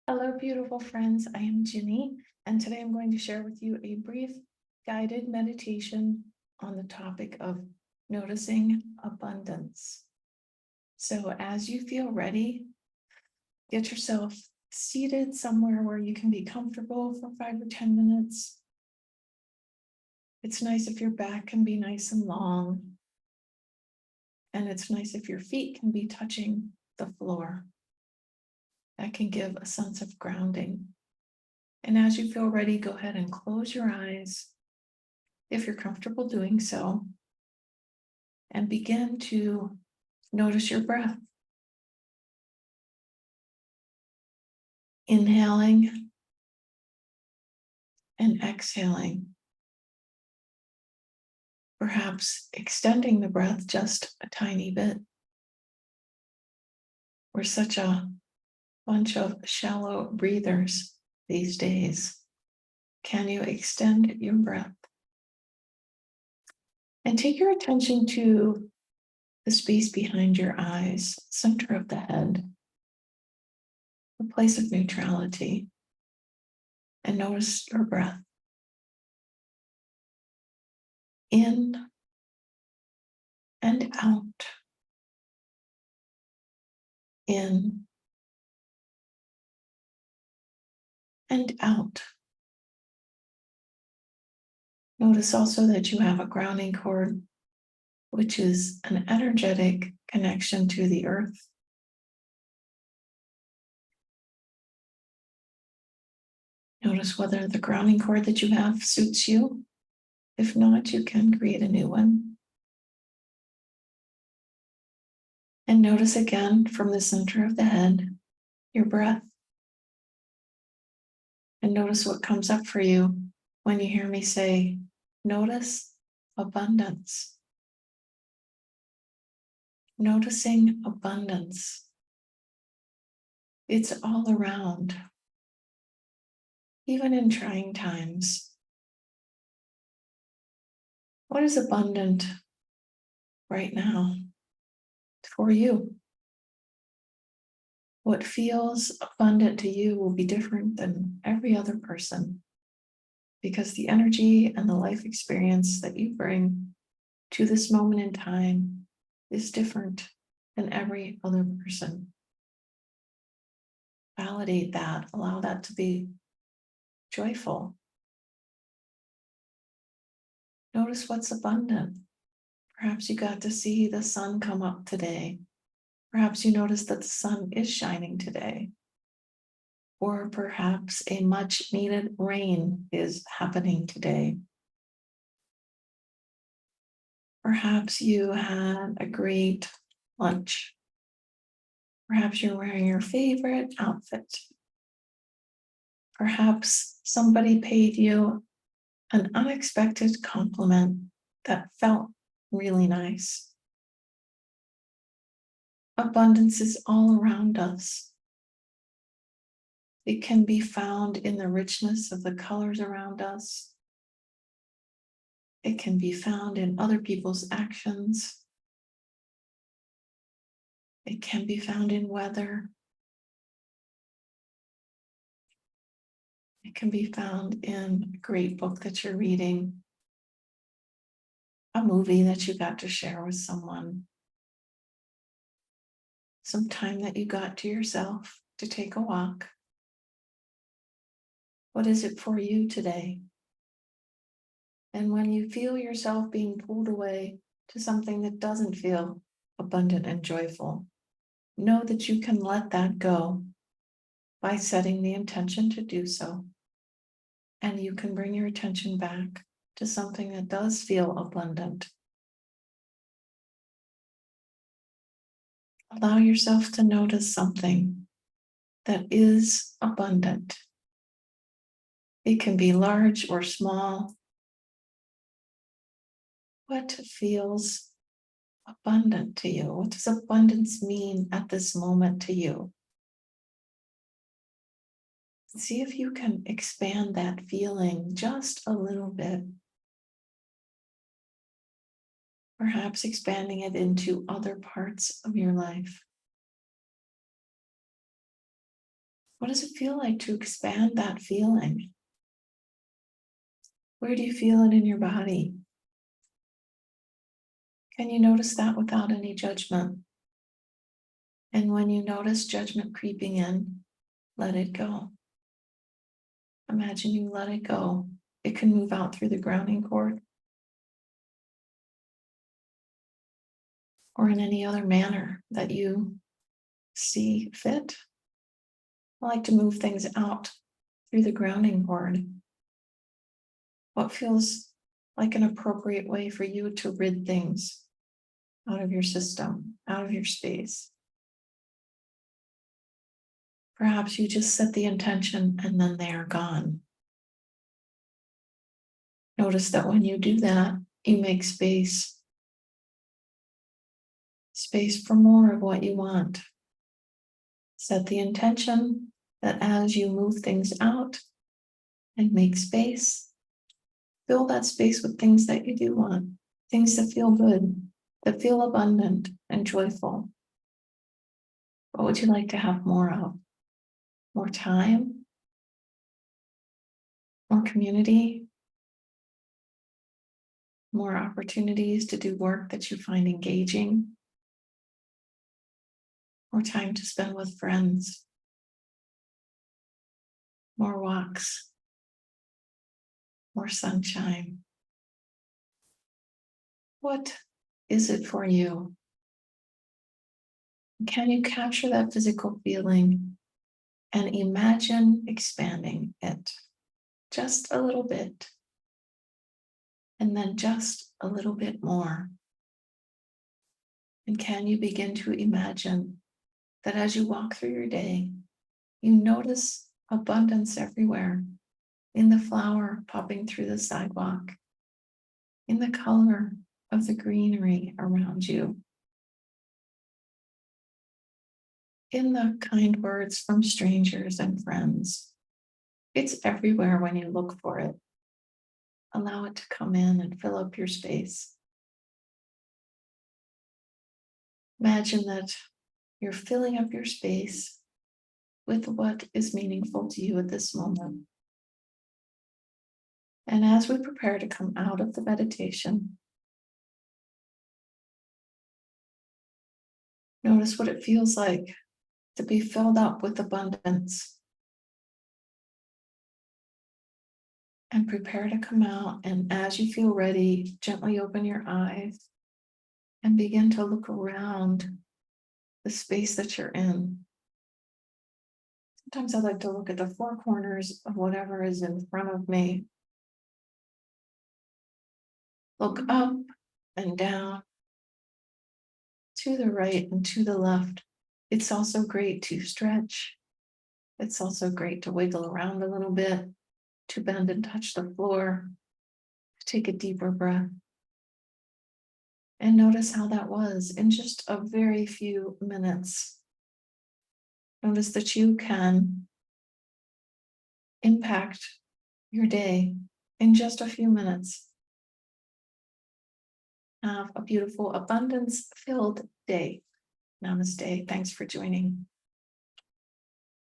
Hello, beautiful friends. I am Ginny, and today I'm going to share with you a brief guided meditation on the topic of noticing abundance. So, as you feel ready, get yourself seated somewhere where you can be comfortable for 5 or 10 minutes. It's nice if your back can be nice and long, and it's nice if your feet can be touching the floor. That can give a sense of grounding. And as you feel ready, go ahead and close your eyes if you're comfortable doing so, and begin to notice your breath. Inhaling and exhaling. Perhaps extending the breath just a tiny bit. We're such a bunch of shallow breathers these days. Can you extend your breath? And take your attention to the space behind your eyes, center of the head, a place of neutrality, and notice your breath. In and out. In and out. Notice also that you have a grounding cord, which is an energetic connection to the earth. Notice whether the grounding cord that you have suits you. If not, you can create a new one. And notice again from the center of the head, your breath. And notice what comes up for you when you hear me say, notice abundance. Noticing abundance. It's all around, even in trying times. What is abundant right now for you? What feels abundant to you will be different than every other person, because the energy and the life experience that you bring to this moment in time is different than every other person. Validate that, allow that to be joyful. Notice what's abundant. Perhaps you got to see the sun come up today. Perhaps you noticed that the sun is shining today. Or perhaps a much needed rain is happening today. Perhaps you had a great lunch. Perhaps you're wearing your favorite outfit. Perhaps somebody paid you an unexpected compliment that felt really nice. Abundance is all around us. It can be found in the richness of the colors around us. It can be found in other people's actions. It can be found in weather. It can be found in a great book that you're reading, a movie that you got to share with someone, some time that you got to yourself to take a walk. What is it for you today? And when you feel yourself being pulled away to something that doesn't feel abundant and joyful, know that you can let that go by setting the intention to do so. And you can bring your attention back to something that does feel abundant. Allow yourself to notice something that is abundant. It can be large or small. What feels abundant to you? What does abundance mean at this moment to you? See if you can expand that feeling just a little bit. Perhaps expanding it into other parts of your life. What does it feel like to expand that feeling? Where do you feel it in your body? Can you notice that without any judgment? And when you notice judgment creeping in, let it go. Imagine you let it go. It can move out through the grounding cord or in any other manner that you see fit. I like to move things out through the grounding cord. What feels like an appropriate way for you to rid things out of your system, out of your space? Perhaps you just set the intention and then they are gone. Notice that when you do that, you make space for more of what you want. Set the intention that as you move things out and make space, fill that space with things that you do want, things that feel good, that feel abundant and joyful. What would you like to have more of? More time? More community? More opportunities to do work that you find engaging? More time to spend with friends? More walks? More sunshine? What is it for you? Can you capture that physical feeling and imagine expanding it just a little bit, and then just a little bit more? And can you begin to imagine that as you walk through your day, you notice abundance everywhere, in the flower popping through the sidewalk, in the color of the greenery around you, in the kind words from strangers and friends. It's everywhere when you look for it. Allow it to come in and fill up your space. Imagine that you're filling up your space with what is meaningful to you at this moment. And as we prepare to come out of the meditation, notice what it feels like to be filled up with abundance. And prepare to come out, and as you feel ready, gently open your eyes and begin to look around the space that you're in. Sometimes I like to look at the four corners of whatever is in front of me. Look up and down, to the right and to the left. It's also great to stretch. It's also great to wiggle around a little bit, to bend and touch the floor, to take a deeper breath. And notice how that was in just a very few minutes. Notice that you can impact your day in just a few minutes. Have a beautiful, abundance-filled day. Namaste. Thanks for joining.